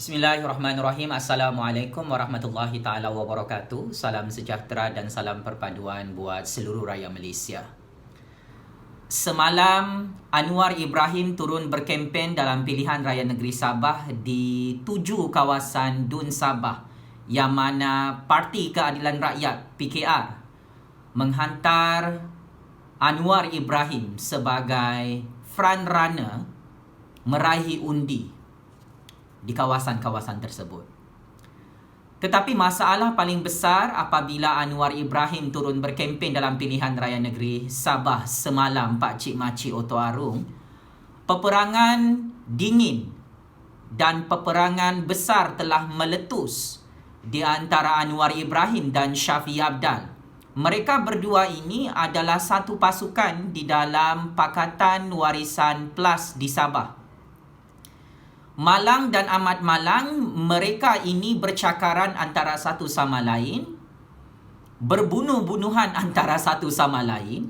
Bismillahirrahmanirrahim. Assalamualaikum warahmatullahi ta'ala wabarakatuh. Salam sejahtera dan salam perpaduan buat seluruh rakyat Malaysia. Semalam Anwar Ibrahim turun berkempen dalam pilihan raya negeri Sabah di 7 kawasan Dun Sabah, yang mana Parti Keadilan Rakyat PKR menghantar Anwar Ibrahim sebagai front runner meraih undi di kawasan-kawasan tersebut. Tetapi masalah paling besar apabila Anwar Ibrahim turun berkempen dalam pilihan raya negeri Sabah semalam, Pak Cik Makcik Oto Arung, peperangan dingin dan peperangan besar telah meletus di antara Anwar Ibrahim dan Shafie Apdal. Mereka berdua ini adalah satu pasukan di dalam Pakatan Warisan Plus di Sabah. Malang dan amat malang, mereka ini bercakaran antara satu sama lain, berbunuh-bunuhan antara satu sama lain.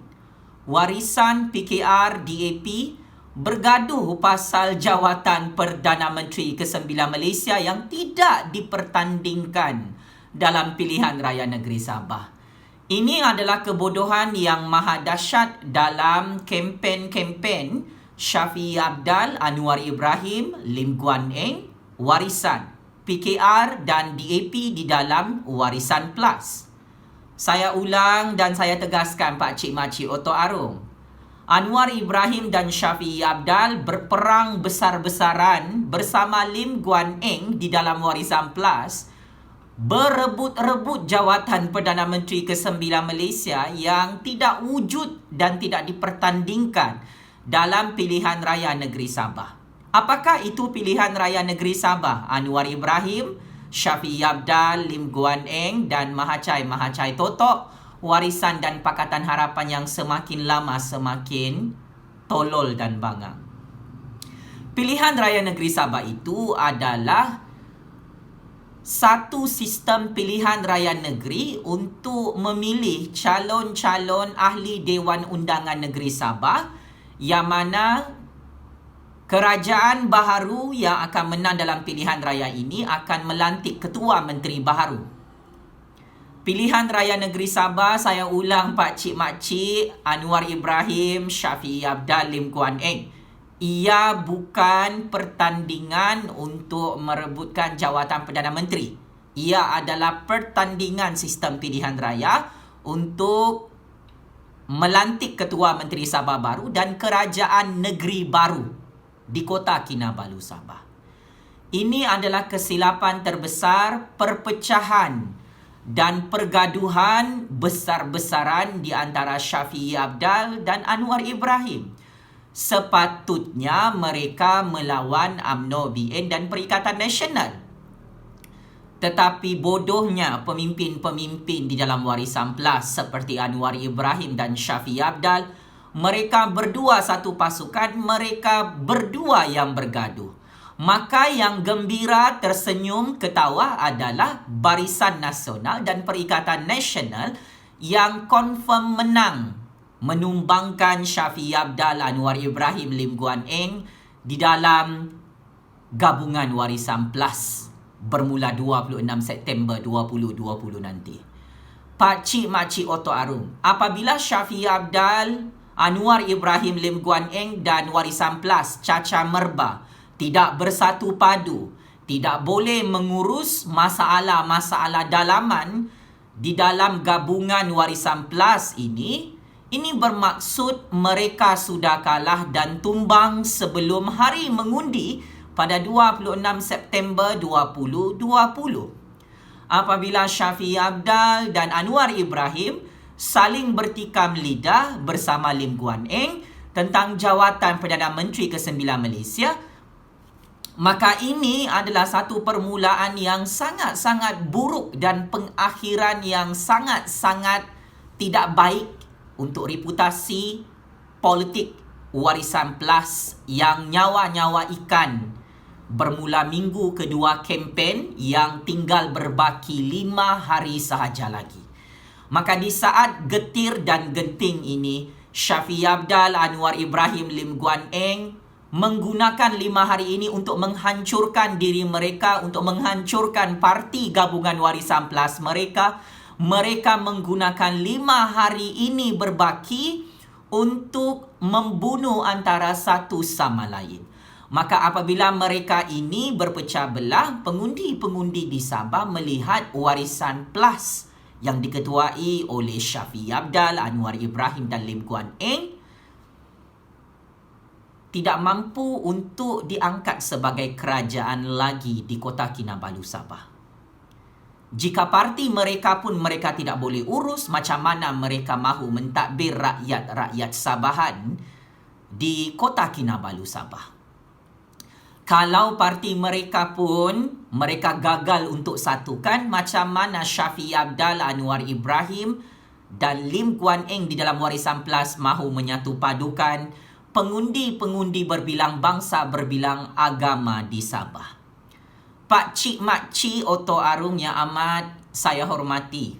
Warisan PKR DAP bergaduh pasal jawatan Perdana Menteri ke-9 Malaysia yang tidak dipertandingkan dalam pilihan raya negeri Sabah. Ini adalah kebodohan yang maha dahsyat dalam kempen-kempen Shafie Apdal, Anwar Ibrahim, Lim Guan Eng, Warisan PKR dan DAP di dalam Warisan Plus. Saya ulang dan saya tegaskan, Pak Cik Makcik Oto Arung, Anwar Ibrahim dan Shafie Apdal berperang besar-besaran bersama Lim Guan Eng di dalam Warisan Plus, berebut-rebut jawatan Perdana Menteri ke-9 Malaysia yang tidak wujud dan tidak dipertandingkan dalam pilihan raya negeri Sabah. Apakah itu pilihan raya negeri Sabah? Anwar Ibrahim, Shafie Apdal, Lim Guan Eng dan Mahachai Totok, Warisan dan Pakatan Harapan yang semakin lama semakin tolol dan bangang. Pilihan raya negeri Sabah itu adalah satu sistem pilihan raya negeri untuk memilih calon-calon ahli Dewan Undangan Negeri Sabah, yang mana kerajaan baharu yang akan menang dalam pilihan raya ini akan melantik ketua menteri baharu. Pilihan raya negeri Sabah, saya ulang Pak Cik Makcik, Anwar Ibrahim, Shafie Apdal, Lim Guan Eng, ia bukan pertandingan untuk merebutkan jawatan Perdana Menteri. Ia adalah pertandingan sistem pilihan raya untuk melantik Ketua Menteri Sabah baru dan kerajaan negeri baru di Kota Kinabalu, Sabah. Ini adalah kesilapan terbesar, perpecahan dan pergaduhan besar-besaran di antara Shafie Apdal dan Anwar Ibrahim. Sepatutnya mereka melawan UMNO, BN dan Perikatan Nasional. Tetapi bodohnya pemimpin-pemimpin di dalam Warisan Plus seperti Anwar Ibrahim dan Shafie Apdal, mereka berdua satu pasukan, mereka berdua yang bergaduh. Maka yang gembira, tersenyum, ketawa adalah Barisan Nasional dan Perikatan Nasional yang confirm menang, menumbangkan Shafie Apdal, Anwar Ibrahim, Lim Guan Eng di dalam gabungan Warisan Plus bermula 26 September 2020 nanti. Pak Cik Makcik Oto Arung, apabila Shafie Apdal, Anwar Ibrahim, Lim Guan Eng dan Warisan Plus caca merba, tidak bersatu padu, tidak boleh mengurus masalah-masalah dalaman di dalam gabungan Warisan Plus ini bermaksud mereka sudah kalah dan tumbang sebelum hari mengundi pada 26 September 2020. Apabila Shafie Apdal dan Anwar Ibrahim saling bertikam lidah bersama Lim Guan Eng tentang jawatan Perdana Menteri ke-9 Malaysia, maka ini adalah satu permulaan yang sangat-sangat buruk dan pengakhiran yang sangat-sangat tidak baik untuk reputasi politik Warisan Plus yang nyawa-nyawa ikan bermula minggu kedua kempen yang tinggal berbaki 5 hari sahaja lagi. Maka di saat getir dan genting ini, Shafie Apdal, Anwar Ibrahim, Lim Guan Eng menggunakan 5 hari ini untuk menghancurkan diri mereka, untuk menghancurkan parti gabungan Warisan Plus mereka. Mereka menggunakan 5 hari ini berbaki untuk membunuh antara satu sama lain. Maka apabila mereka ini berpecah belah, pengundi-pengundi di Sabah melihat Warisan Plus yang diketuai oleh Shafie Apdal, Anwar Ibrahim dan Lim Guan Eng tidak mampu untuk diangkat sebagai kerajaan lagi di Kota Kinabalu, Sabah. Jika parti mereka pun mereka tidak boleh urus, macam mana mereka mahu mentadbir rakyat-rakyat Sabahan di Kota Kinabalu, Sabah? Kalau parti mereka pun mereka gagal untuk satukan, macam mana Shafie Apdal, Anwar Ibrahim dan Lim Guan Eng di dalam Warisan Plus mahu menyatu padukan pengundi-pengundi berbilang bangsa, berbilang agama di Sabah? Pak Cik Mak Cik Otto Arung yang amat saya hormati,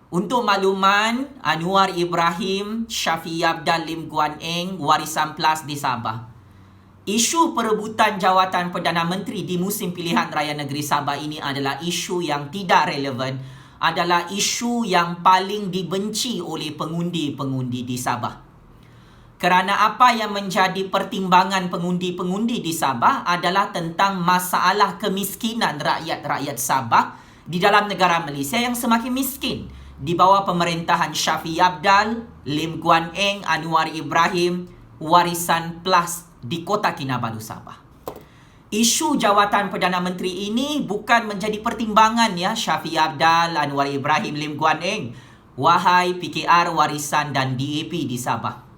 untuk makluman, Anwar Ibrahim, Shafie Apdal, Lim Guan Eng, Warisan Plus di Sabah, isu perebutan jawatan Perdana Menteri di musim pilihan raya negeri Sabah ini adalah isu yang tidak relevan, adalah isu yang paling dibenci oleh pengundi-pengundi di Sabah. Kerana apa yang menjadi pertimbangan pengundi-pengundi di Sabah adalah tentang masalah kemiskinan rakyat-rakyat Sabah di dalam negara Malaysia yang semakin miskin di bawah pemerintahan Shafie Apdal, Lim Guan Eng, Anwar Ibrahim, Warisan Plus di Kota Kinabalu, Sabah. Isu jawatan Perdana Menteri ini bukan menjadi pertimbangan ya Shafie Apdal, Anwar Ibrahim, Lim Guan Eng, wahai PKR, Warisan dan DAP di Sabah.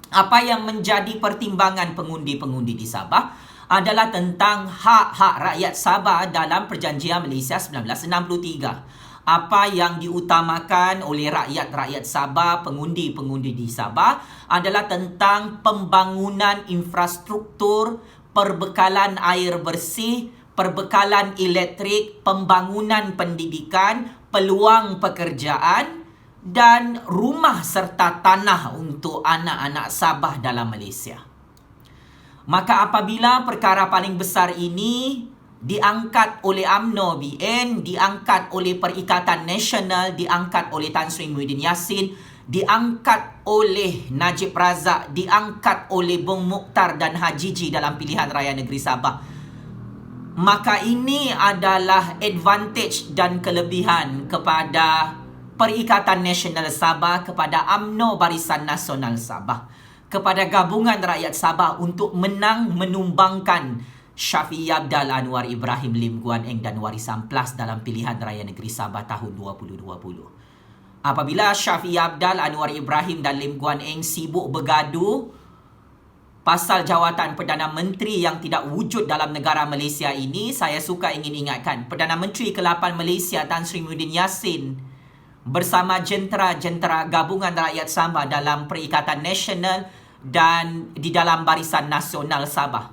Apa yang menjadi pertimbangan pengundi-pengundi di Sabah adalah tentang hak-hak rakyat Sabah dalam Perjanjian Malaysia 1963. Apa yang diutamakan oleh rakyat-rakyat Sabah, pengundi-pengundi di Sabah adalah tentang pembangunan infrastruktur, perbekalan air bersih, perbekalan elektrik, pembangunan pendidikan, peluang pekerjaan dan rumah serta tanah untuk anak-anak Sabah dalam Malaysia. Maka apabila perkara paling besar ini diangkat oleh UMNO BN, diangkat oleh Perikatan Nasional, diangkat oleh Tan Sri Muhyiddin Yassin, diangkat oleh Najib Razak, diangkat oleh Bung Mukhtar dan Hajiji dalam pilihan raya negeri Sabah, maka ini adalah advantage dan kelebihan kepada Perikatan Nasional Sabah, kepada UMNO Barisan Nasional Sabah, kepada Gabungan Rakyat Sabah untuk menang menumbangkan Shafie Apdal, Anwar Ibrahim, Lim Guan Eng dan Warisan Plus dalam pilihan raya negeri Sabah tahun 2020. Apabila Shafie Apdal, Anwar Ibrahim dan Lim Guan Eng sibuk bergaduh pasal jawatan Perdana Menteri yang tidak wujud dalam negara Malaysia ini, saya suka ingin ingatkan Perdana Menteri ke-8 Malaysia Tan Sri Muhyiddin Yassin bersama jentera-jentera Gabungan Rakyat Sabah dalam Perikatan Nasional dan di dalam Barisan Nasional Sabah,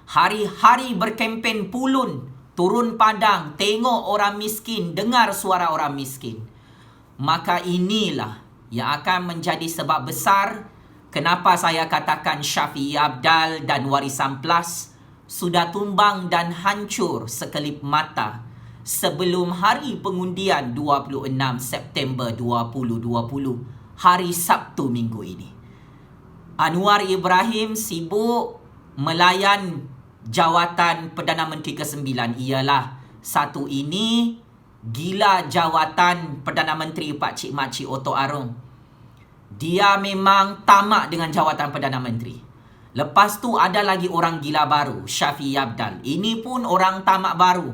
hari-hari berkempen pulun, turun padang, tengok orang miskin, dengar suara orang miskin. Maka inilah yang akan menjadi sebab besar kenapa saya katakan Shafie Apdal dan Warisan Plus sudah tumbang dan hancur sekelip mata sebelum hari pengundian 26 September 2020, hari Sabtu minggu ini. Anwar Ibrahim sibuk melayan jawatan Perdana Menteri ke-9. Ialah satu ini gila jawatan Perdana Menteri Pak Cik Mak Cik Otto Arung. Dia memang tamak dengan jawatan Perdana Menteri. Lepas tu ada lagi orang gila baru, Shafie Apdal. Ini pun orang tamak baru,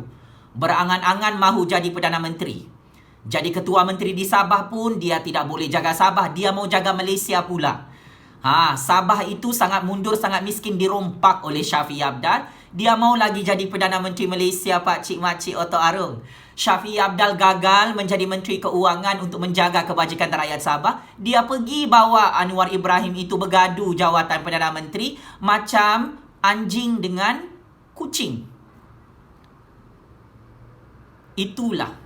berangan-angan mahu jadi Perdana Menteri. Jadi Ketua Menteri di Sabah pun dia tidak boleh jaga Sabah, dia mau jaga Malaysia pula. Sabah itu sangat mundur, sangat miskin, dirompak oleh Shafie Apdal. Dia mau lagi jadi Perdana Menteri Malaysia, Pak Cik Mak Cik Otto Arung. Shafie Apdal gagal menjadi Menteri Keuangan untuk menjaga kebajikan rakyat Sabah. Dia pergi bawa Anwar Ibrahim itu bergaduh jawatan Perdana Menteri macam anjing dengan kucing. Itulah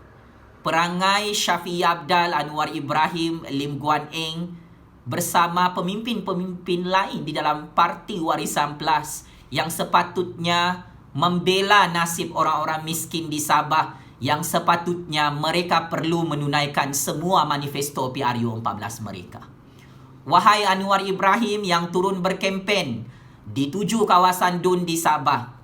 perangai Shafie Apdal, Anwar Ibrahim, Lim Guan Eng bersama pemimpin-pemimpin lain di dalam Parti Warisan Plus yang sepatutnya membela nasib orang-orang miskin di Sabah, yang sepatutnya mereka perlu menunaikan semua manifesto PRU 14 mereka. Wahai Anwar Ibrahim yang turun berkempen di 7 kawasan DUN di Sabah,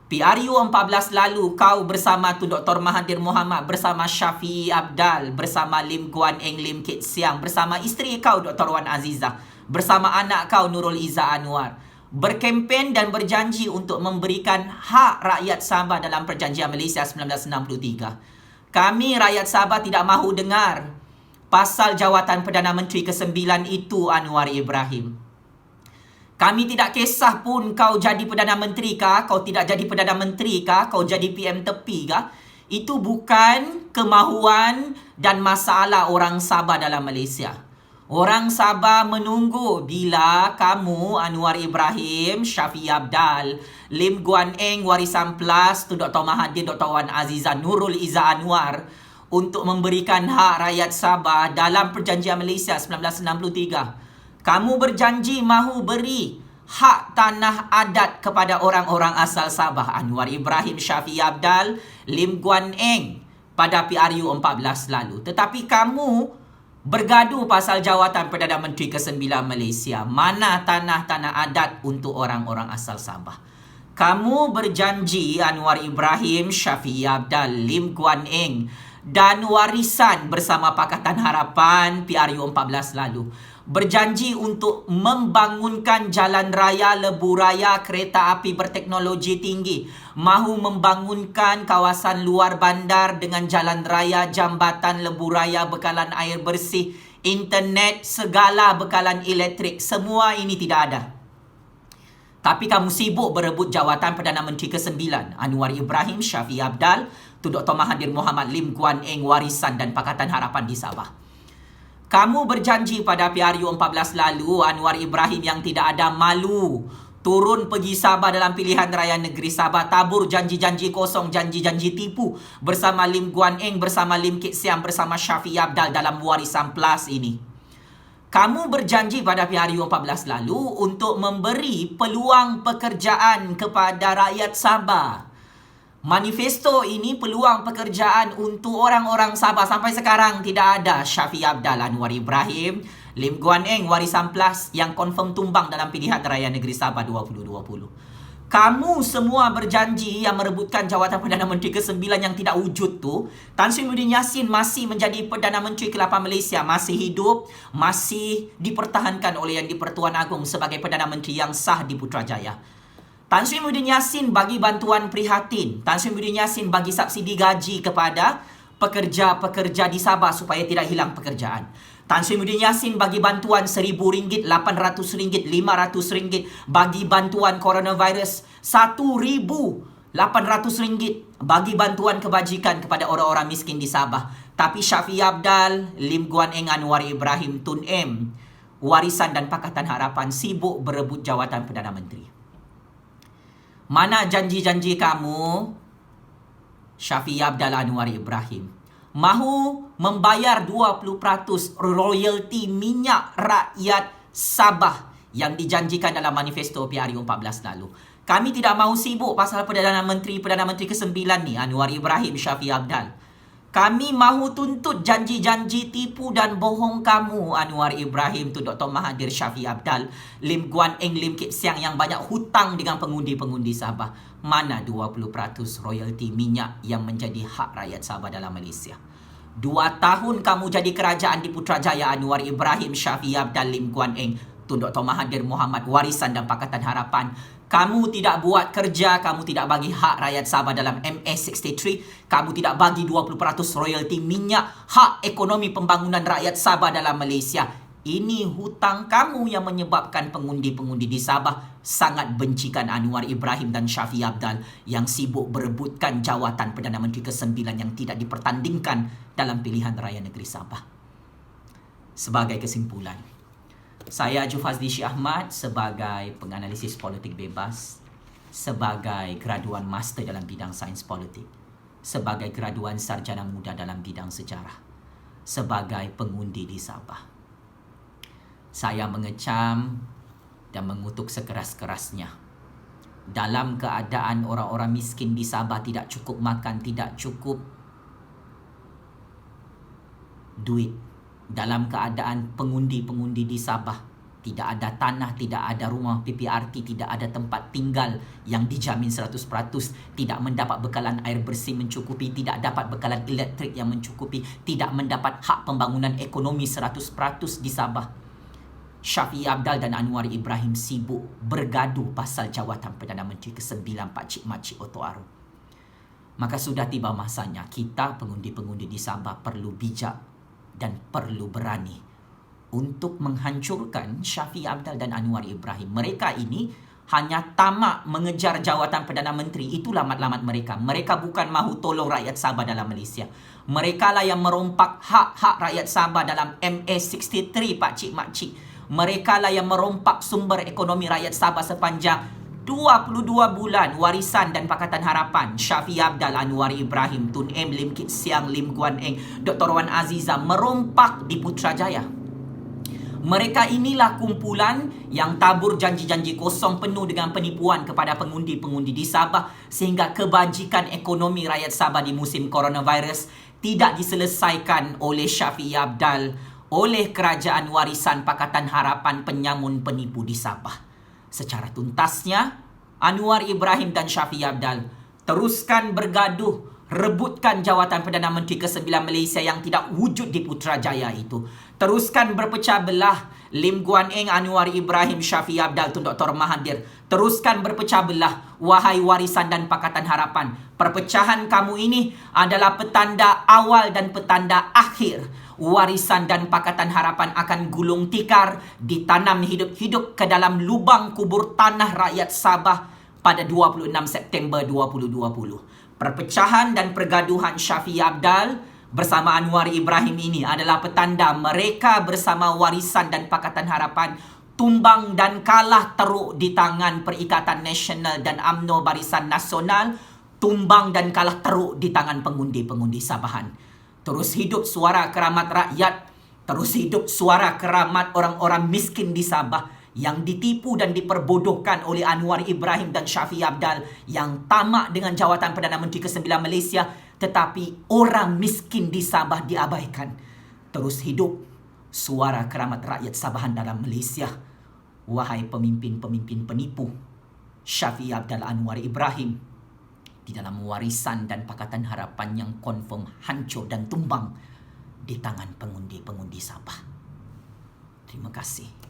PRU 14 lalu kau bersama Tun Dr. Mahathir Mohamad, bersama Syafiee Apdal, bersama Lim Guan Eng, Lim Kit Siang, bersama isteri kau Dr. Wan Azizah, bersama anak kau Nurul Izzah Anwar, berkempen dan berjanji untuk memberikan hak rakyat Sabah dalam Perjanjian Malaysia 1963. Kami rakyat Sabah tidak mahu dengar pasal jawatan Perdana Menteri ke-9 itu, Anwar Ibrahim. Kami tidak kisah pun kau jadi Perdana Menteri kah, kau tidak jadi Perdana Menteri kah, kau jadi PM tepi kah. Itu bukan kemahuan dan masalah orang Sabah dalam Malaysia. Orang Sabah menunggu bila kamu, Anwar Ibrahim, Syafiee Apdal, Lim Guan Eng, Warisan Plus, Tun Dr. Mahathir, Dr. Wan Azizah, Nurul Izzah Anwar untuk memberikan hak rakyat Sabah dalam Perjanjian Malaysia 1963. Kamu berjanji mahu beri hak tanah adat kepada orang-orang asal Sabah, Anwar Ibrahim, Syafiee Apdal, Lim Guan Eng pada PRU 14 lalu. Tetapi kamu bergaduh pasal jawatan Perdana Menteri ke-9 Malaysia. Mana tanah-tanah adat untuk orang-orang asal Sabah? Kamu berjanji, Anwar Ibrahim, Syafiee Apdal, Lim Guan Eng dan Warisan bersama Pakatan Harapan PRU 14 lalu, berjanji untuk membangunkan jalan raya, lebuh raya, kereta api berteknologi tinggi, mahu membangunkan kawasan luar bandar dengan jalan raya, jambatan, lebuh raya, bekalan air bersih, internet, segala bekalan elektrik. Semua ini tidak ada. Tapi kamu sibuk berebut jawatan Perdana Menteri ke-9, Anwar Ibrahim, Syafiee Apdal, Tun Dr. Mahathir Mohamad, Lim Guan Eng, Warisan dan Pakatan Harapan di Sabah. Kamu berjanji pada PRU 14 lalu, Anwar Ibrahim yang tidak ada malu, turun pergi Sabah dalam pilihan raya negeri Sabah, tabur janji-janji kosong, janji-janji tipu bersama Lim Guan Eng, bersama Lim Kit Siang, bersama Syafiee Apdal dalam Warisan Plus ini. Kamu berjanji pada PRU 14 lalu untuk memberi peluang pekerjaan kepada rakyat Sabah. Manifesto ini peluang pekerjaan untuk orang-orang Sabah. Sampai sekarang tidak ada Syafiee Apdal, Anwar Ibrahim, Lim Guan Eng, Warisan Plus yang confirm tumbang dalam pilihan raya negeri Sabah 2020. Kamu semua berjanji yang merebutkan jawatan Perdana Menteri ke-9 yang tidak wujud tu. Tan Sri Muhyiddin Yassin masih menjadi Perdana Menteri ke-8 Malaysia, masih hidup, masih dipertahankan oleh Yang di-Pertuan Agong sebagai Perdana Menteri yang sah di Putrajaya. Tan Sri Muhyiddin Yassin bagi bantuan prihatin. Tan Sri Muhyiddin Yassin bagi subsidi gaji kepada pekerja-pekerja di Sabah supaya tidak hilang pekerjaan. Tan Sri Muhyiddin Yassin bagi bantuan RM1,000, RM800, RM500, bagi bantuan coronavirus RM1,800, bagi bantuan kebajikan kepada orang-orang miskin di Sabah. Tapi Syafiee Apdal, Lim Guan Eng, Anwar Ibrahim, Tun M, Warisan dan Pakatan Harapan sibuk berebut jawatan Perdana Menteri. Mana janji-janji kamu, Syafiee Apdal, Anwar Ibrahim? Mahu membayar 20% royalti minyak rakyat Sabah yang dijanjikan dalam manifesto PRU 14 lalu. Kami tidak mahu sibuk pasal Perdana Menteri ke-9 ni, Anwar Ibrahim, Syafiee Apdal. Kami mahu tuntut janji-janji tipu dan bohong kamu, Anwar Ibrahim, Tun Dr. Mahathir, Syafiee Apdal, Lim Guan Eng, Lim Kit Siang yang banyak hutang dengan pengundi-pengundi Sabah. Mana 20% royalti minyak yang menjadi hak rakyat Sabah dalam Malaysia? 2 tahun kamu jadi kerajaan di Putrajaya, Anwar Ibrahim, Syafiee Apdal, Lim Guan Eng, Tun Dr. Mahathir Mohamad, Warisan dan Pakatan Harapan. Kamu tidak buat kerja, kamu tidak bagi hak rakyat Sabah dalam MS63, kamu tidak bagi 20% royalti minyak, hak ekonomi pembangunan rakyat Sabah dalam Malaysia. Ini hutang kamu yang menyebabkan pengundi-pengundi di Sabah sangat bencikan Anwar Ibrahim dan Syafiee Apdal yang sibuk berebutkan jawatan Perdana Menteri ke-9 yang tidak dipertandingkan dalam pilihan raya negeri Sabah. Sebagai kesimpulan, saya Jufazli Syih Ahmad sebagai penganalisis politik bebas, sebagai graduan master dalam bidang sains politik, sebagai graduan sarjana muda dalam bidang sejarah, sebagai pengundi di Sabah. Saya mengecam dan mengutuk sekeras-kerasnya. Dalam keadaan orang-orang miskin di Sabah tidak cukup makan, tidak cukup duit. Dalam keadaan pengundi-pengundi di Sabah tidak ada tanah, tidak ada rumah PPRT, tidak ada tempat tinggal yang dijamin 100%, tidak mendapat bekalan air bersih mencukupi, tidak dapat bekalan elektrik yang mencukupi, tidak mendapat hak pembangunan ekonomi 100% di Sabah. Syafiee Apdal dan Anwar Ibrahim sibuk bergaduh pasal jawatan Perdana Menteri ke-9 Pakcik Makcik Oto Aru. Maka sudah tiba masanya kita pengundi-pengundi di Sabah perlu bijak dan perlu berani untuk menghancurkan Syafiee Apdal dan Anwar Ibrahim. Mereka ini hanya tamak mengejar jawatan Perdana Menteri. Itu lamat-lamat mereka. Mereka bukan mahu tolong rakyat Sabah dalam Malaysia. Mereka lah yang merompak hak-hak rakyat Sabah dalam MA63 Pakcik Makcik. Mereka lah yang merompak sumber ekonomi rakyat Sabah sepanjang 22 bulan warisan dan Pakatan Harapan. Syafiee Apdal, Anwar Ibrahim, Tun M, Lim Kit Siang, Lim Guan Eng, Dr. Wan Aziza merompak di Putrajaya. Mereka inilah kumpulan yang tabur janji-janji kosong penuh dengan penipuan kepada pengundi-pengundi di Sabah sehingga kebajikan ekonomi rakyat Sabah di musim coronavirus tidak diselesaikan oleh Syafiee Apdal, oleh Kerajaan Warisan Pakatan Harapan penyamun penipu di Sabah. Secara tuntasnya, Anwar Ibrahim dan Syafiee Apdal teruskan bergaduh, rebutkan jawatan Perdana Menteri ke-9 Malaysia yang tidak wujud di Putrajaya itu. Teruskan berpecah belah Lim Guan Eng, Anwar Ibrahim, Syafiee Apdal, Tun Dr. Mahathir. Teruskan berpecah belah, wahai Warisan dan Pakatan Harapan. Perpecahan kamu ini adalah petanda awal dan petanda akhir. Warisan dan Pakatan Harapan akan gulung tikar, ditanam hidup-hidup ke dalam lubang kubur tanah rakyat Sabah pada 26 September 2020. Perpecahan dan pergaduhan Syafiee Apdal bersama Anwar Ibrahim ini adalah petanda mereka bersama Warisan dan Pakatan Harapan tumbang dan kalah teruk di tangan Perikatan Nasional dan UMNO Barisan Nasional, tumbang dan kalah teruk di tangan pengundi-pengundi Sabahan. Terus hidup suara keramat rakyat, terus hidup suara keramat orang-orang miskin di Sabah yang ditipu dan diperbodohkan oleh Anwar Ibrahim dan Syafiee Apdal yang tamak dengan jawatan Perdana Menteri ke-9 Malaysia, tetapi orang miskin di Sabah diabaikan. Terus hidup suara keramat rakyat Sabahan dalam Malaysia. Wahai pemimpin-pemimpin penipu, Syafiee Apdal, Anwar Ibrahim, di dalam Warisan dan Pakatan Harapan yang confirm hancur dan tumbang di tangan pengundi-pengundi Sabah. Terima kasih.